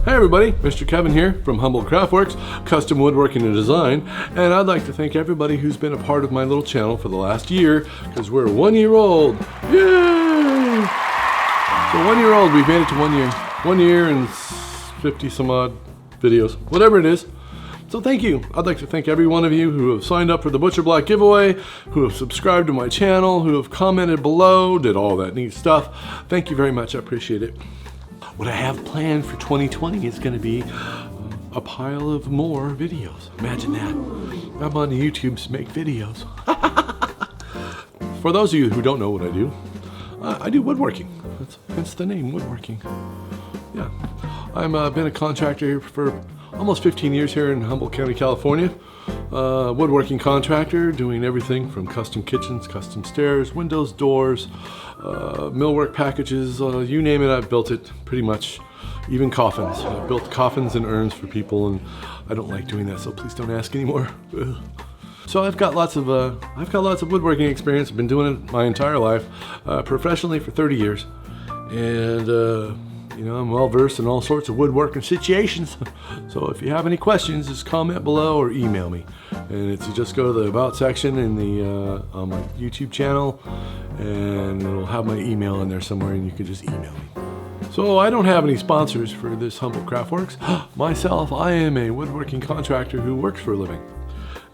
Hey everybody, Mr. Kevin here from HumboldtCraftworks, Custom Woodworking and Design, and I'd like to thank everybody who's been a part of my little channel for the last year, because we're 1 year old. Yay! So 1 year old, we've made it to 1 year. 1 year and 50 some odd videos, whatever it is. So thank you. I'd like to thank every one of you who have signed up for the Butcher Block giveaway, who have subscribed to my channel, who have commented below, did all that neat stuff. Thank you very much, I appreciate it. What I have planned for 2020 is going to be a pile of more videos. Imagine that. I'm on YouTube to make videos. For those of you who don't know what I do woodworking. Hence the name, woodworking. Yeah. I've been a contractor here for almost 15 years here in Humboldt County, California. Woodworking contractor, doing everything from custom kitchens, custom stairs, windows, doors, millwork packages, you name it, I've built it pretty much. Even coffins. I've built coffins and urns for people, and I don't like doing that, so please don't ask anymore. So I've got lots of woodworking experience. I've been doing it my entire life, professionally for 30 years, and you know, I'm well versed in all sorts of woodworking situations. So if you have any questions, just comment below or email me. And it's just go to the About section in the on my YouTube channel, and it'll have my email in there somewhere, and you can just email me. So I don't have any sponsors for this HumboldtCraftworks. Myself, I am a woodworking contractor who works for a living.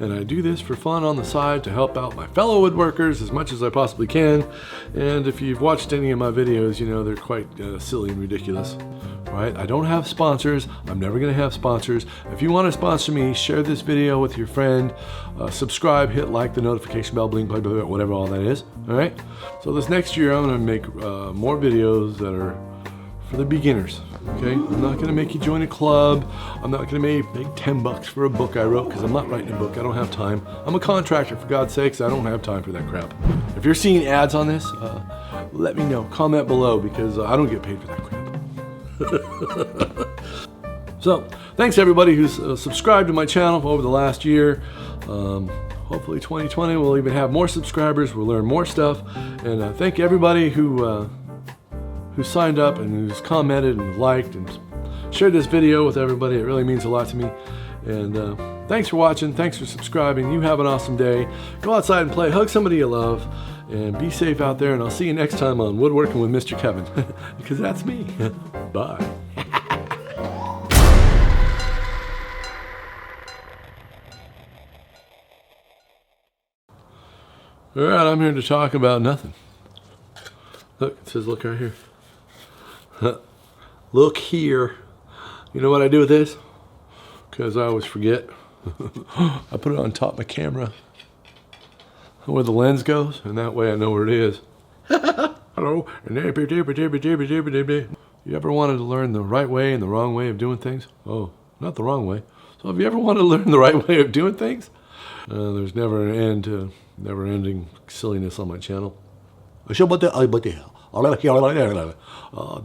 And I do this for fun on the side to help out my fellow woodworkers as much as I possibly can. And if you've watched any of my videos, you know they're quite silly and ridiculous. Right? I don't have sponsors. I'm never going to have sponsors. If you want to sponsor me, share this video with your friend. Subscribe, hit like, the notification bell, bling, blah, blah, blah, whatever all that is. All right? So this next year, I'm going to make more videos that are for the beginners. Okay, I'm not gonna make you join a club. I'm not gonna make $10 for a book I wrote, because I'm not writing a book. I don't have time. I'm a contractor, for God's sakes. I don't have time for that crap. If you're seeing ads on this, let me know. Comment below, because I don't get paid for that crap. So, thanks everybody who's subscribed to my channel over the last year. Hopefully 2020 we'll even have more subscribers. We'll learn more stuff. And thank everybody who signed up and who's commented and liked and shared this video with everybody. It really means a lot to me. And thanks for watching. Thanks for subscribing. You have an awesome day. Go outside and play. Hug somebody you love. And be safe out there. And I'll see you next time on Woodworking with Mr. Kevin. Because that's me. Bye. All right, I'm here to talk about nothing. Look, it says look right here. Look here. You know what I do with this? Because I always forget. I put it on top of my camera where the lens goes, and that way I know where it is. Hello. You ever wanted to learn the right way and the wrong way of doing things? Oh, not the wrong way. So have you ever wanted to learn the right way of doing things? There's never an end to never-ending silliness on my channel.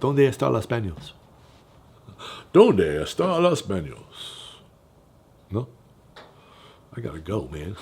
¿Dónde están los baños? ¿Dónde están los baños? No? I gotta go, man.